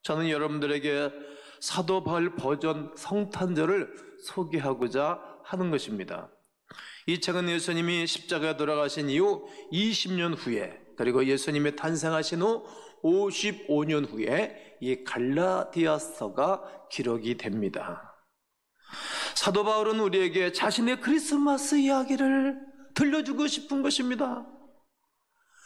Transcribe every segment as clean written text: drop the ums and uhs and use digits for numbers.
저는 여러분들에게 사도 바울 버전 성탄절을 소개하고자 하는 것입니다. 이 책은 예수님이 십자가에 돌아가신 이후 20년 후에, 그리고 예수님이 탄생하신 후 55년 후에 이 갈라디아서가 기록이 됩니다. 사도 바울은 우리에게 자신의 크리스마스 이야기를 들려주고 싶은 것입니다.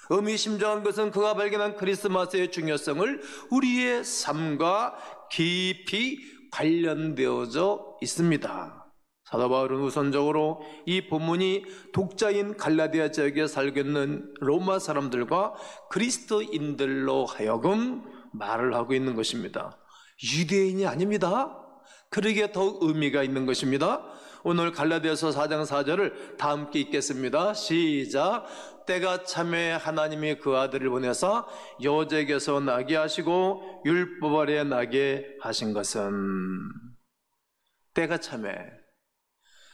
의미심장한 것은 그가 발견한 크리스마스의 중요성을 우리의 삶과 깊이 관련되어져 있습니다. 사도 바울은 우선적으로 이 본문이 독자인 갈라디아 지역에 살고 있는 로마 사람들과 그리스도인들로 하여금 말을 하고 있는 것입니다. 유대인이 아닙니다. 그러기에 더욱 의미가 있는 것입니다. 오늘 갈라디아서 4장 4절을 다 함께 읽겠습니다. 시작. 때가 참에 하나님이 그 아들을 보내사 여자에게서 나게 하시고 율법 아래 나게 하신 것은, 때가 참에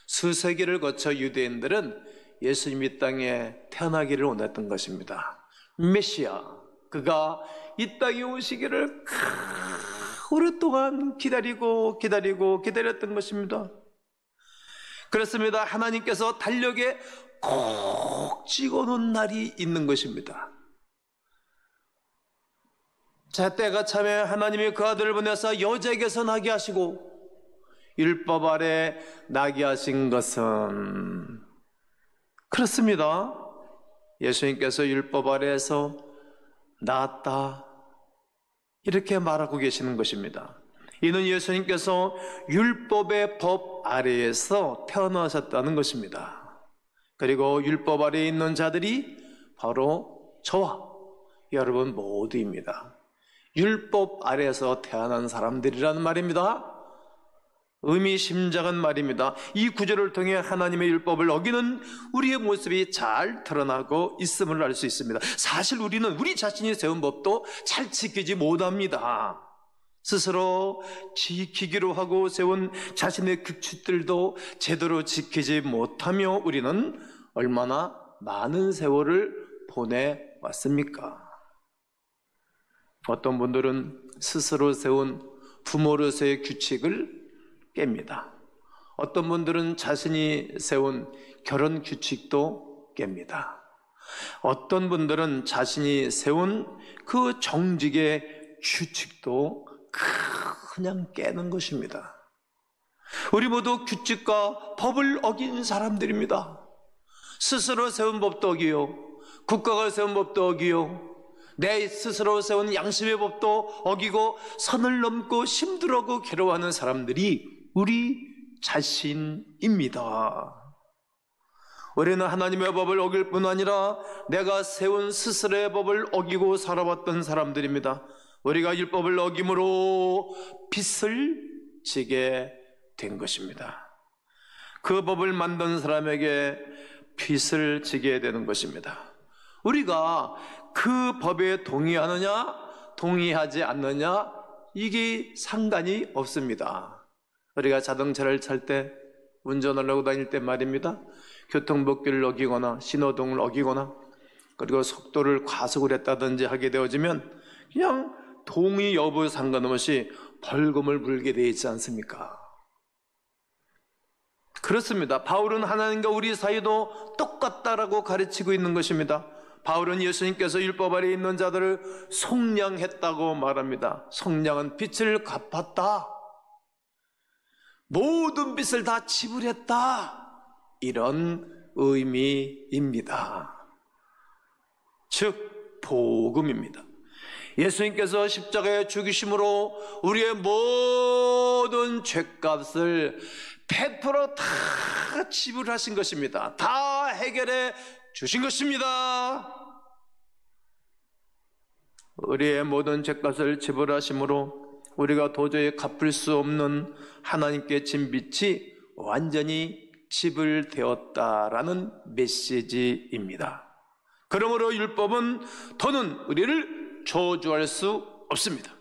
수세기를 거쳐 유대인들은 예수님이 이 땅에 태어나기를 원했던 것입니다. 메시아, 그가 이 땅에 오시기를 오랫동안 기다렸던 것입니다. 그렇습니다. 하나님께서 달력에 꼭 찍어놓은 날이 있는 것입니다. 자, 때가 참에 하나님이 그 아들을 보내서 여자에게서 나게 하시고 율법 아래 나게 하신 것은, 그렇습니다. 예수님께서 율법 아래에서 낳았다, 이렇게 말하고 계시는 것입니다. 이는 예수님께서 율법의 법 아래에서 태어나셨다는 것입니다. 그리고 율법 아래에 있는 자들이 바로 저와 여러분 모두입니다. 율법 아래에서 태어난 사람들이라는 말입니다. 의미심장한 말입니다. 이 구절을 통해 하나님의 율법을 어기는 우리의 모습이 잘 드러나고 있음을 알 수 있습니다. 사실 우리는 우리 자신이 세운 법도 잘 지키지 못합니다. 스스로 지키기로 하고 세운 자신의 규칙들도 제대로 지키지 못하며 우리는 얼마나 많은 세월을 보내왔습니까? 어떤 분들은 스스로 세운 부모로서의 규칙을 깹니다. 어떤 분들은 자신이 세운 결혼 규칙도 깹니다. 어떤 분들은 자신이 세운 그 정직의 규칙도 그냥 깨는 것입니다. 우리 모두 규칙과 법을 어긴 사람들입니다. 스스로 세운 법도 어기요, 국가가 세운 법도 어기요, 내 스스로 세운 양심의 법도 어기고 선을 넘고 힘들어하고 괴로워하는 사람들이 우리 자신입니다. 우리는 하나님의 법을 어길 뿐 아니라 내가 세운 스스로의 법을 어기고 살아왔던 사람들입니다. 우리가 율법을 어김으로 빚을 지게 된 것입니다. 그 법을 만든 사람에게 빚을 지게 되는 것입니다. 우리가 그 법에 동의하느냐 동의하지 않느냐, 이게 상관이 없습니다. 우리가 자동차를 탈 때, 운전을 하고 다닐 때 말입니다, 교통법규를 어기거나 신호등을 어기거나 그리고 속도를 과속을 했다든지 하게 되어지면 그냥 동의 여부 상관없이 벌금을 물게 되어 있지 않습니까? 그렇습니다. 바울은 하나님과 우리 사이도 똑같다라고 가르치고 있는 것입니다. 바울은 예수님께서 율법 아래에 있는 자들을 속량했다고 말합니다. 속량은 빚을 갚았다, 모든 빚을 다 지불했다, 이런 의미입니다. 즉 복음입니다. 예수님께서 십자가에 죽이심으로 우리의 모든 죄값을 100% 다 지불하신 것입니다. 다 해결해 주신 것입니다. 우리의 모든 죄값을 지불하심으로 우리가 도저히 갚을 수 없는 하나님께 진 빚이 완전히 지불되었다라는 메시지입니다. 그러므로 율법은 더는 우리를 저주할 수 없습니다.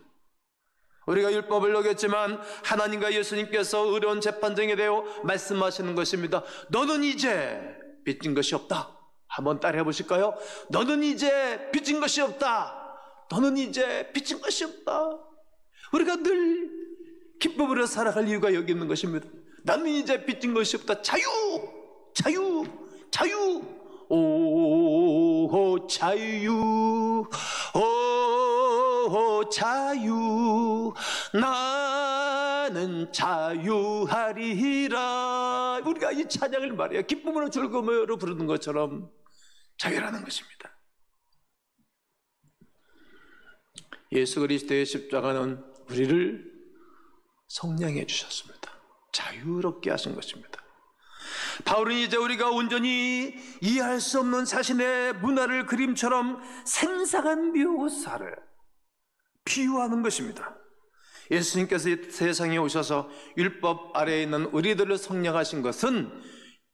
우리가 율법을 어겼지만 하나님과 예수님께서 의로운 재판장에 대해 말씀하시는 것입니다. 너는 이제 빚진 것이 없다. 한번 따라해 보실까요? 너는 이제 빚진 것이 없다. 너는 이제 빚진 것이 없다. 우리가 늘 기쁨으로 살아갈 이유가 여기 있는 것입니다. 나는 이제 빚진 것이 없다. 자유, 자유, 자유. 오 자유, 오 자유, 나는 자유하리라. 우리가 이 찬양을 말해요. 기쁨으로 즐거움으로 부르는 것처럼 자유라는 것입니다. 예수 그리스도의 십자가는 우리를 성량해 주셨습니다. 자유롭게 하신 것입니다. 바울은 이제 우리가 온전히 이해할 수 없는 자신의 문화를 그림처럼 생생한 묘사를 비유하는 것입니다. 예수님께서 세상에 오셔서 율법 아래에 있는 우리들을 성량하신 것은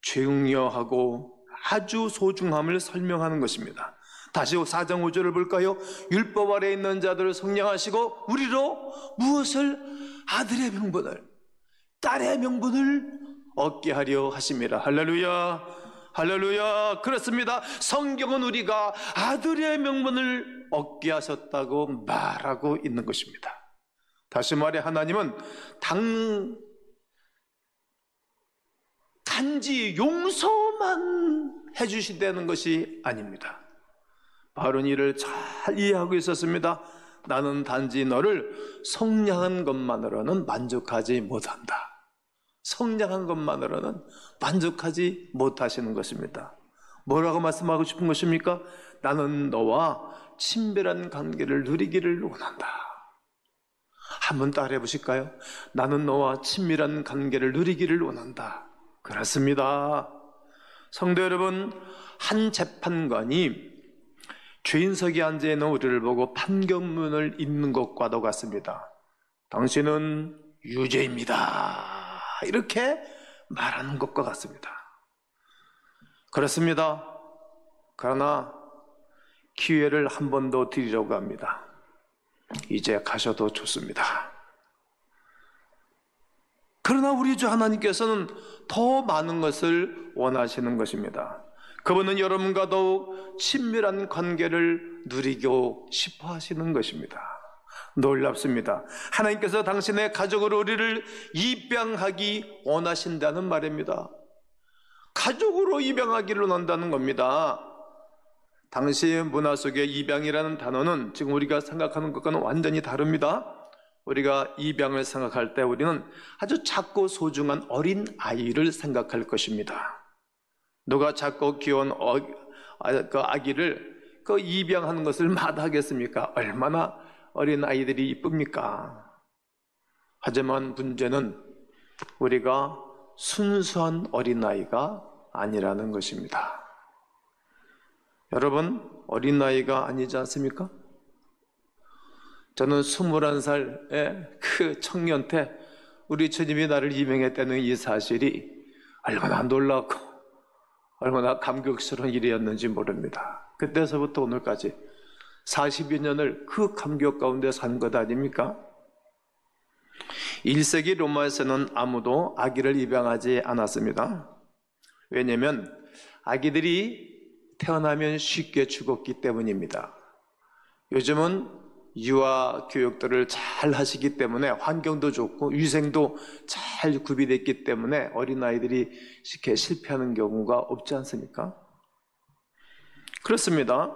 중요하고 아주 소중함을 설명하는 것입니다. 다시 4장 5절을 볼까요? 율법 아래에 있는 자들을 성량하시고 우리로 무엇을? 아들의 명분을, 딸의 명분을 얻게 하려 하심이라. 할렐루야, 할렐루야. 그렇습니다. 성경은 우리가 아들의 명분을 얻게 하셨다고 말하고 있는 것입니다. 다시 말해 하나님은 단지 용서만 해주시다는 것이 아닙니다. 바울은 이를 잘 이해하고 있었습니다. 나는 단지 너를 성량한 것만으로는 만족하지 못한다. 성량한 것만으로는 만족하지 못하시는 것입니다. 뭐라고 말씀하고 싶은 것입니까? 나는 너와 친밀한 관계를 누리기를 원한다. 한번 따라해 보실까요? 나는 너와 친밀한 관계를 누리기를 원한다. 그렇습니다. 성도 여러분, 한 재판관이 죄인석에 앉아있는 우리를 보고 판결문을 읽는 것과도 같습니다. 당신은 유죄입니다. 이렇게 말하는 것과 같습니다. 그렇습니다. 그러나 기회를 한 번 더 드리려고 합니다. 이제 가셔도 좋습니다. 그러나 우리 주 하나님께서는 더 많은 것을 원하시는 것입니다. 그분은 여러분과 더욱 친밀한 관계를 누리고 싶어 하시는 것입니다. 놀랍습니다. 하나님께서 당신의 가족으로 우리를 입양하기 원하신다는 말입니다. 가족으로 입양하기를 원한다는 겁니다. 당시의 문화 속에 입양이라는 단어는 지금 우리가 생각하는 것과는 완전히 다릅니다. 우리가 입양을 생각할 때 우리는 아주 작고 소중한 어린 아이를 생각할 것입니다. 누가 작고 귀여운 아기를 입양하는 것을 마다하겠습니까? 얼마나 어린 아이들이 이쁩니까? 하지만 문제는 우리가 순수한 어린아이가 아니라는 것입니다. 여러분, 어린아이가 아니지 않습니까? 저는 21살의 그 청년 때 우리 주님이 나를 입양했다는 이 사실이 얼마나 놀랍고 얼마나 감격스러운 일이었는지 모릅니다. 그때서부터 오늘까지 40여 년을 그 감격 가운데 산 것 아닙니까? 1세기 로마에서는 아무도 아기를 입양하지 않았습니다. 왜냐하면 아기들이 태어나면 쉽게 죽었기 때문입니다. 요즘은 유아 교육들을 잘 하시기 때문에 환경도 좋고 위생도 잘 구비됐기 때문에 어린아이들이 쉽게 실패하는 경우가 없지 않습니까? 그렇습니다.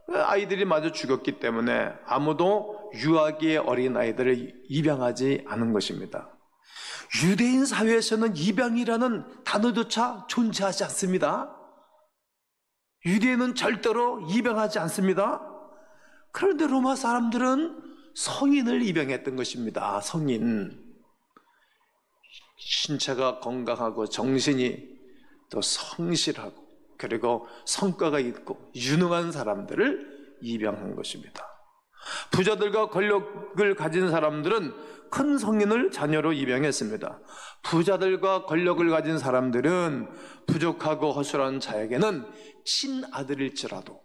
아이들이 마저 죽었기 때문에 아무도 유아기의 어린아이들을 입양하지 않은 것입니다. 유대인 사회에서는 입양이라는 단어조차 존재하지 않습니다. 유대인은 절대로 입양하지 않습니다. 그런데 로마 사람들은 성인을 입양했던 것입니다. 성인. 신체가 건강하고 정신이 또 성실하고 그리고 성과가 있고 유능한 사람들을 입양한 것입니다. 부자들과 권력을 가진 사람들은 큰 성인을 자녀로 입양했습니다. 부자들과 권력을 가진 사람들은 부족하고 허술한 자에게는 친아들일지라도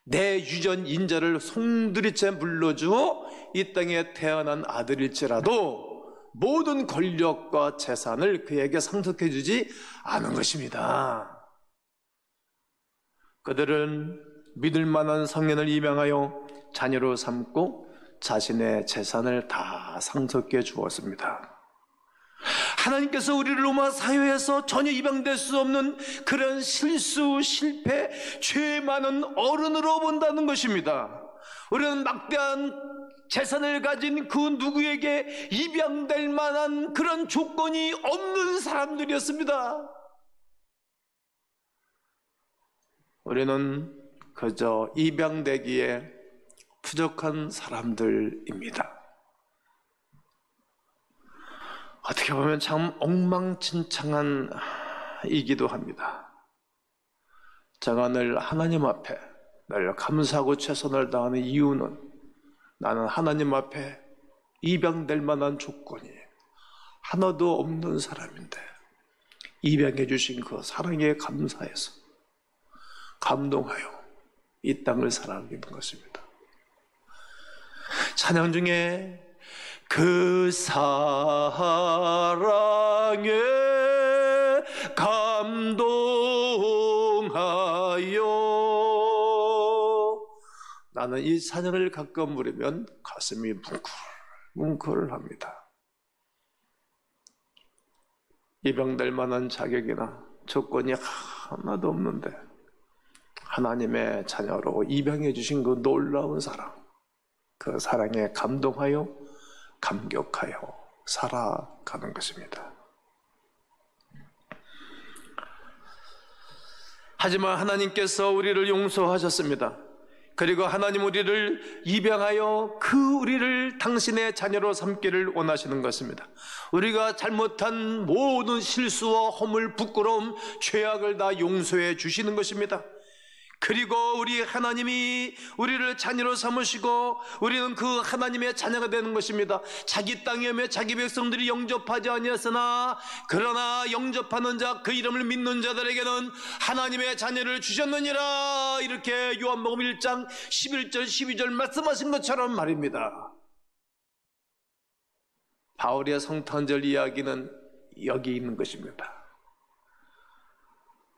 내 유전 인자를 송두리째 물러주어 이 땅에 태어난 아들일지라도 모든 권력과 재산을 그에게 상속해 주지 않은 것입니다. 그들은 믿을 만한 성인을 입양하여 자녀로 삼고 자신의 재산을 다 다 상속해 주었습니다. 하나님께서 우리를 로마 사회에서 전혀 입양될 수 없는 그런 실수, 실패, 죄 많은 어른으로 본다는 것입니다. 우리는 막대한 재산을 가진 그 누구에게 입양될 만한 그런 조건이 없는 사람들이었습니다. 우리는 그저 입양되기에 부족한 사람들입니다. 어떻게 보면 참 엉망진창한 이기도 합니다. 제가 늘 하나님 앞에 늘 감사하고 최선을 다하는 이유는 나는 하나님 앞에 입양될 만한 조건이 하나도 없는 사람인데 입양해 주신 그 사랑에 감사해서 감동하여 이 땅을 살아가는 것입니다. 찬양 중에 그 사랑에 감동하여, 나는 이 찬양을 가끔 부르면 가슴이 뭉클합니다. 입양될 만한 자격이나 조건이 하나도 없는데 하나님의 자녀로 입양해 주신 그 놀라운 사랑, 그 사랑에 감동하여 감격하여 살아가는 것입니다. 하지만 하나님께서 우리를 용서하셨습니다. 그리고 하나님 우리를 입양하여 그 우리를 당신의 자녀로 삼기를 원하시는 것입니다. 우리가 잘못한 모든 실수와 허물, 부끄러움, 죄악을 다 용서해 주시는 것입니다. 그리고 우리 하나님이 우리를 자녀로 삼으시고 우리는 그 하나님의 자녀가 되는 것입니다. 자기 땅에 오며 자기 백성들이 영접하지 아니하였으나 그러나 영접하는 자, 그 이름을 믿는 자들에게는 하나님의 자녀를 주셨느니라, 이렇게 요한복음 1장 11절 12절 말씀하신 것처럼 말입니다. 바울의 성탄절 이야기는 여기 있는 것입니다.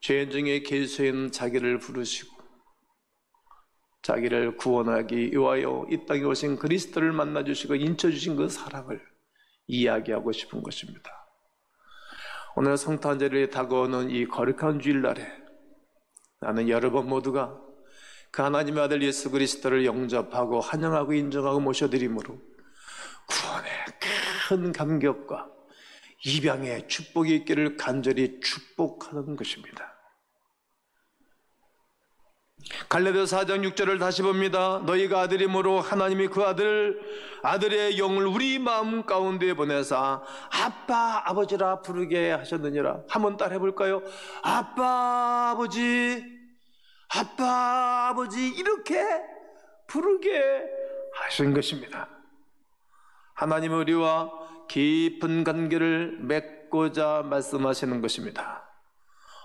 죄인 중에 계수인 자기를 부르시고 자기를 구원하기 위하여 이 땅에 오신 그리스도를 만나주시고 인쳐주신 그 사랑을 이야기하고 싶은 것입니다. 오늘 성탄절이 다가오는 이 거룩한 주일날에 나는 여러분 모두가 그 하나님의 아들 예수 그리스도를 영접하고 환영하고 인정하고 모셔드림으로 구원의 큰 감격과 입양의 축복이 있기를 간절히 축복하는 것입니다. 갈라디아서 4장 6절을 다시 봅니다. 너희가 아들이므로 하나님이 그 아들의 영을 우리 마음 가운데 보내사 아빠 아버지라 부르게 하셨느니라. 한번 따라 해볼까요? 아빠 아버지, 아빠 아버지, 이렇게 부르게 하신 것입니다. 하나님은 우리와 깊은 관계를 맺고자 말씀하시는 것입니다.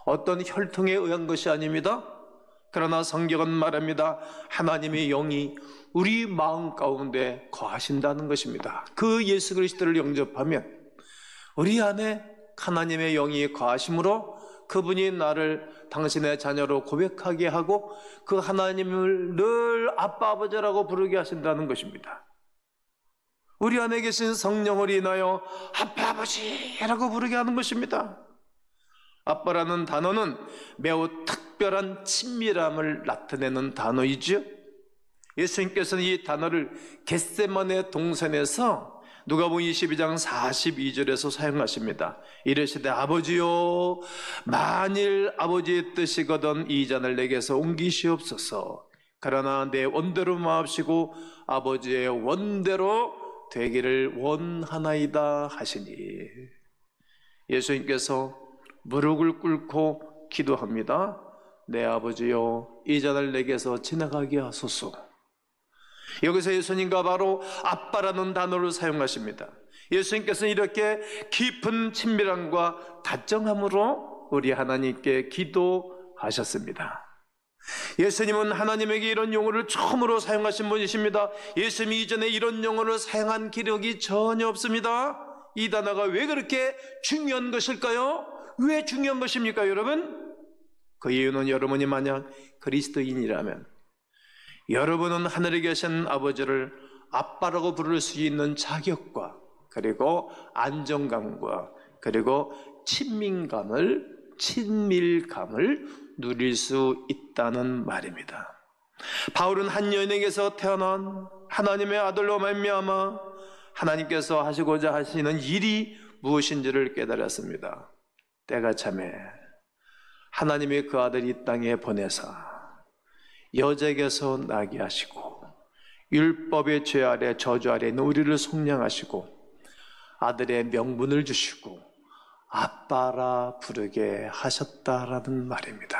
어떤 혈통에 의한 것이 아닙니다. 그러나 성경은 말합니다. 하나님의 영이 우리 마음 가운데 거하신다는 것입니다. 그 예수 그리스도를 영접하면 우리 안에 하나님의 영이 거하심으로 그분이 나를 당신의 자녀로 고백하게 하고 그 하나님을 늘 아빠 아버지라고 부르게 하신다는 것입니다. 우리 안에 계신 성령을 인하여 아빠 아버지라고 부르게 하는 것입니다. 아빠라는 단어는 매우 특별한 친밀함을 나타내는 단어이죠. 예수님께서는 이 단어를 겟세마네 동산에서 누가복음 22장 42절에서 사용하십니다. 이르시되 아버지요, 만일 아버지의 뜻이거든 이 잔을 내게서 옮기시옵소서. 그러나 내 원대로 마옵시고 아버지의 원대로 되기를 원하나이다 하시니, 예수님께서 무릎을 꿇고 기도합니다. 내 아버지여, 이 잔을 내게서 지나가게 하소서. 여기서 예수님과 바로 아빠라는 단어를 사용하십니다. 예수님께서는 이렇게 깊은 친밀함과 다정함으로 우리 하나님께 기도하셨습니다. 예수님은 하나님에게 이런 용어를 처음으로 사용하신 분이십니다. 예수님이 이전에 이런 용어를 사용한 기록이 전혀 없습니다. 이 단어가 왜 그렇게 중요한 것일까요? 왜 중요한 것입니까, 여러분? 그 이유는 여러분이 만약 그리스도인이라면 여러분은 하늘에 계신 아버지를 아빠라고 부를 수 있는 자격과 그리고 안정감과 그리고 친밀감을 누릴 수 있다는 말입니다. 바울은 한 여인에게서 태어난 하나님의 아들로 말미암아 하나님께서 하시고자 하시는 일이 무엇인지를 깨달았습니다. 때가 참에 하나님의 그 아들이 이 땅에 보내사 여자에게서 나게 하시고 율법의 죄 아래 저주 아래 있는 우리를 속량하시고 아들의 명분을 주시고 아빠라 부르게 하셨다라는 말입니다.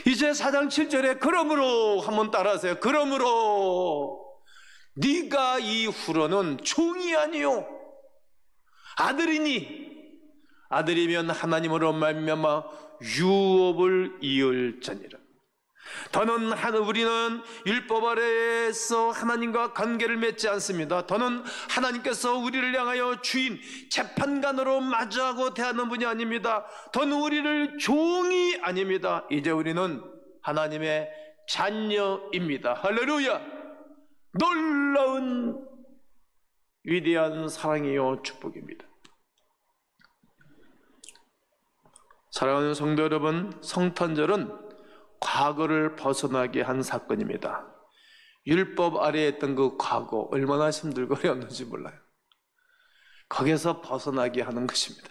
이제 4장 7절에 그러므로 한번 따라하세요. 그러므로 네가 이후로는 종이 아니요 아들이니 아들이면 하나님으로 말미암아 유업을 이을지니라. 더는 우리는 율법 아래에서 하나님과 관계를 맺지 않습니다. 더는 하나님께서 우리를 향하여 주인, 재판관으로 마주하고 대하는 분이 아닙니다. 더는 우리를 종이 아닙니다. 이제 우리는 하나님의 자녀입니다. 할렐루야! 놀라운 위대한 사랑이요 축복입니다. 사랑하는 성도 여러분, 성탄절은 과거를 벗어나게 한 사건입니다. 율법 아래에 있던 그 과거 얼마나 힘들고 어려웠는지 몰라요. 거기에서 벗어나게 하는 것입니다.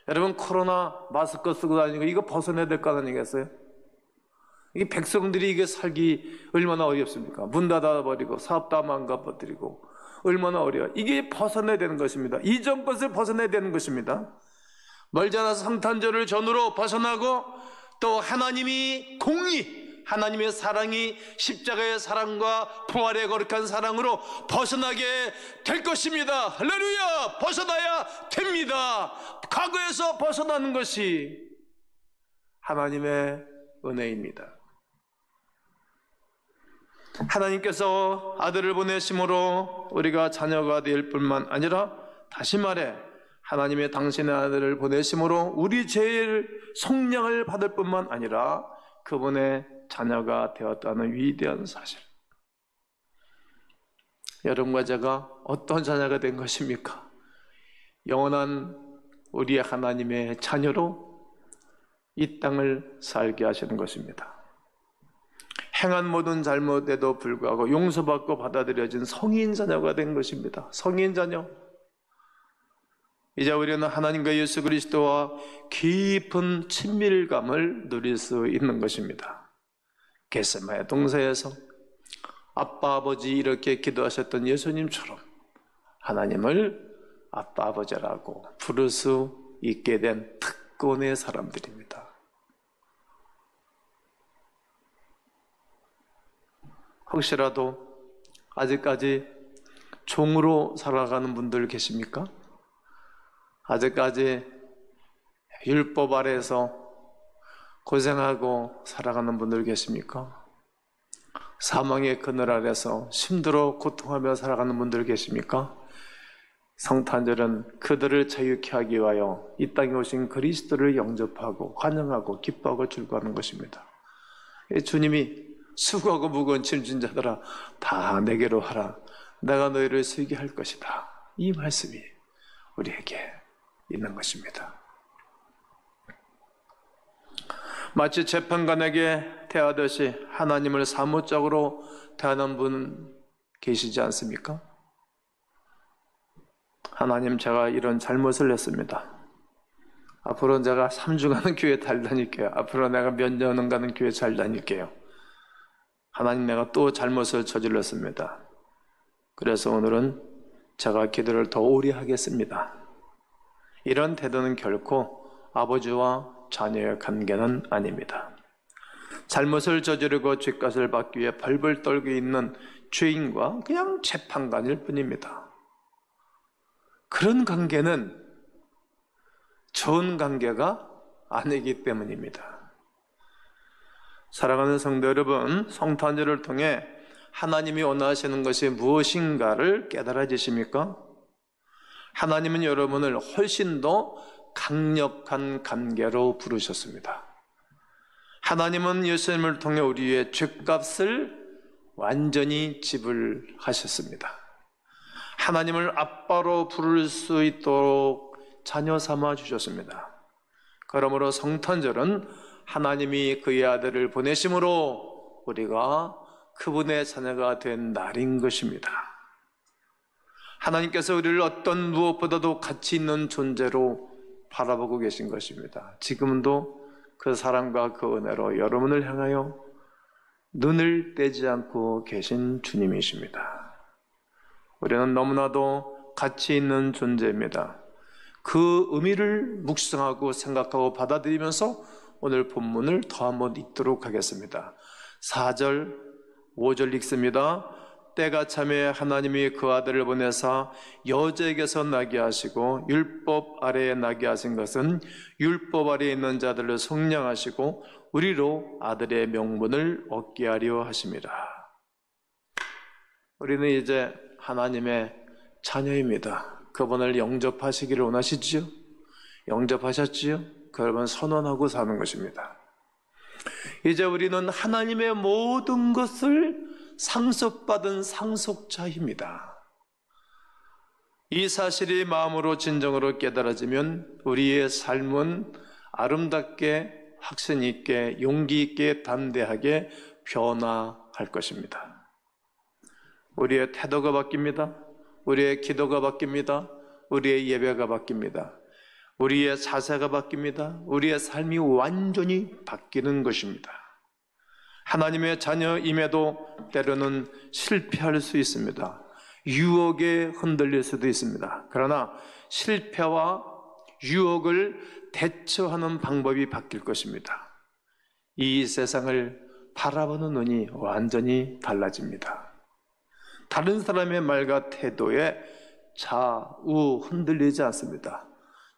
여러분, 코로나 마스크 쓰고 다니고 이거 벗어내야 될 거 아니겠어요? 이 백성들이 이게 살기 얼마나 어렵습니까? 문 닫아버리고 사업 다 망가버리고 얼마나 어려워요. 이게 벗어내야 되는 것입니다. 이전 것을 벗어내야 되는 것입니다. 멀지 않아서 성탄절을 전후로 벗어나고 또 하나님이 공의, 하나님의 사랑이 십자가의 사랑과 부활의 거룩한 사랑으로 벗어나게 될 것입니다. 할렐루야! 벗어나야 됩니다. 과거에서 벗어나는 것이 하나님의 은혜입니다. 하나님께서 아들을 보내심으로 우리가 자녀가 될 뿐만 아니라 다시 말해 하나님의 당신의 아들을 보내심으로 우리 죄의 속량을 받을 뿐만 아니라 그분의 자녀가 되었다는 위대한 사실. 여러분과 제가 어떤 자녀가 된 것입니까? 영원한 우리의 하나님의 자녀로 이 땅을 살게 하시는 것입니다. 행한 모든 잘못에도 불구하고 용서받고 받아들여진 성인 자녀가 된 것입니다. 성인 자녀. 이제 우리는 하나님과 예수 그리스도와 깊은 친밀감을 누릴 수 있는 것입니다. 겟세마네 동산에서 아빠 아버지 이렇게 기도하셨던 예수님처럼 하나님을 아빠 아버지라고 부를 수 있게 된 특권의 사람들입니다. 혹시라도 아직까지 종으로 살아가는 분들 계십니까? 아직까지 율법 아래에서 고생하고 살아가는 분들 계십니까? 사망의 그늘 아래서 힘들어 고통하며 살아가는 분들 계십니까? 성탄절은 그들을 자유케 하기 위하여 이 땅에 오신 그리스도를 영접하고 환영하고 기뻐하고 즐거워하는 것입니다. 주님이 수고하고 무거운 짐진 자들아 다 내게로 하라. 내가 너희를 쉬게 할 것이다. 이 말씀이 우리에게 있는 것입니다. 마치 재판관에게 대하듯이 하나님을 사무적으로 대하는 분 계시지 않습니까? 하나님, 제가 이런 잘못을 했습니다. 앞으로 제가 3주 가는 교회 잘 다닐게요. 앞으로 내가 몇 년은 가는 교회 잘 다닐게요. 하나님, 내가 또 잘못을 저질렀습니다. 그래서 오늘은 제가 기도를 더 오래 하겠습니다. 이런 태도는 결코 아버지와 자녀의 관계는 아닙니다. 잘못을 저지르고 죄값을 받기 위해 벌벌 떨고 있는 죄인과 그냥 재판관일 뿐입니다. 그런 관계는 좋은 관계가 아니기 때문입니다. 사랑하는 성도 여러분, 성탄절을 통해 하나님이 원하시는 것이 무엇인가를 깨달아지십니까? 하나님은 여러분을 훨씬 더 강력한 관계로 부르셨습니다. 하나님은 예수님을 통해 우리의 죄값을 완전히 지불하셨습니다. 하나님을 아빠로 부를 수 있도록 자녀 삼아 주셨습니다. 그러므로 성탄절은 하나님이 그의 아들을 보내심으로 우리가 그분의 자녀가 된 날인 것입니다. 하나님께서 우리를 어떤 무엇보다도 가치 있는 존재로 바라보고 계신 것입니다. 지금도 그 사랑과 그 은혜로 여러분을 향하여 눈을 떼지 않고 계신 주님이십니다. 우리는 너무나도 가치 있는 존재입니다. 그 의미를 묵상하고 생각하고 받아들이면서 오늘 본문을 더 한번 읽도록 하겠습니다. 4절, 5절 읽습니다. 때가 참에 하나님이 그 아들을 보내사 여자에게서 나게 하시고 율법 아래에 나게 하신 것은 율법 아래에 있는 자들을 속량하시고 우리로 아들의 명분을 얻게 하려 하심이라. 우리는 이제 하나님의 자녀입니다. 그분을 영접하시기를 원하시지요? 영접하셨지요? 그러면 선언하고 사는 것입니다. 이제 우리는 하나님의 모든 것을 상속받은 상속자입니다. 이 사실이 마음으로 진정으로 깨달아지면 우리의 삶은 아름답게, 확신 있게, 용기 있게, 담대하게 변화할 것입니다. 우리의 태도가 바뀝니다. 우리의 기도가 바뀝니다. 우리의 예배가 바뀝니다. 우리의 자세가 바뀝니다. 우리의 삶이 완전히 바뀌는 것입니다. 하나님의 자녀임에도 때로는 실패할 수 있습니다. 유혹에 흔들릴 수도 있습니다. 그러나 실패와 유혹을 대처하는 방법이 바뀔 것입니다. 이 세상을 바라보는 눈이 완전히 달라집니다. 다른 사람의 말과 태도에 좌우 흔들리지 않습니다.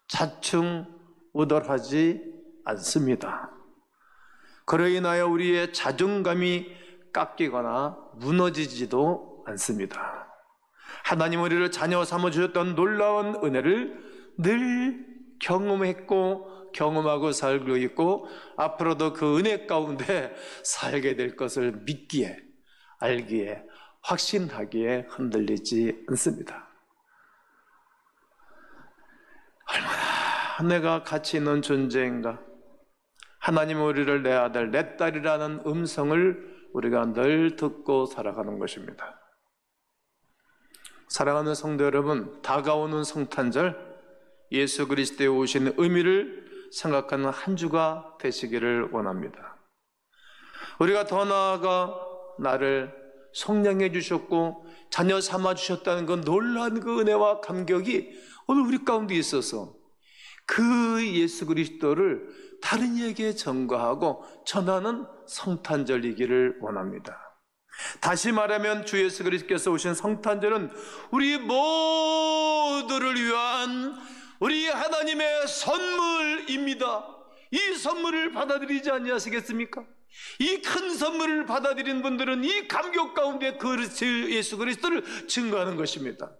자충우돌하지 않습니다. 그로 인하여 우리의 자존감이 깎이거나 무너지지도 않습니다. 하나님 우리를 자녀 삼아주셨던 놀라운 은혜를 늘 경험했고 경험하고 살고 있고 앞으로도 그 은혜 가운데 살게 될 것을 믿기에, 알기에, 확신하기에 흔들리지 않습니다. 얼마나 내가 가치 있는 존재인가. 하나님 우리를 내 아들, 내 딸이라는 음성을 우리가 늘 듣고 살아가는 것입니다. 사랑하는 성도 여러분, 다가오는 성탄절, 예수 그리스도의 오신 의미를 생각하는 한 주가 되시기를 원합니다. 우리가 더 나아가 나를 속량해 주셨고 자녀 삼아 주셨다는 그 놀라운 그 은혜와 감격이 오늘 우리 가운데 있어서 그 예수 그리스도를 다른 이에게 전가하고 전하는 성탄절이기를 원합니다. 다시 말하면 주 예수 그리스도께서 오신 성탄절은 우리 모두를 위한 우리 하나님의 선물입니다. 이 선물을 받아들이지 아니하시겠습니까? 이 큰 선물을 받아들인 분들은 이 감격 가운데 그 예수 그리스도를 증거하는 것입니다.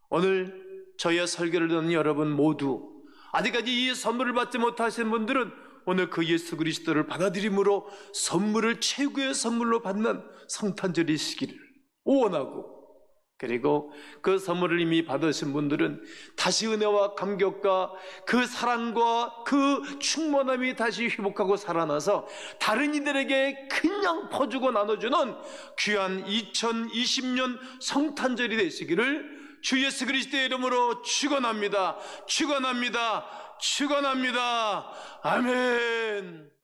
오늘 저의 설교를 듣는 여러분 모두 아직까지 이 선물을 받지 못하신 분들은 오늘 그 예수 그리스도를 받아들임으로 선물을 최고의 선물로 받는 성탄절이시기를 원하고, 그리고 그 선물을 이미 받으신 분들은 다시 은혜와 감격과 그 사랑과 그 충만함이 다시 회복하고 살아나서 다른 이들에게 그냥 퍼주고 나눠주는 귀한 2020년 성탄절이 되시기를 주 예수 그리스도의 이름으로 축원합니다. 축원합니다. 축원합니다. 아멘.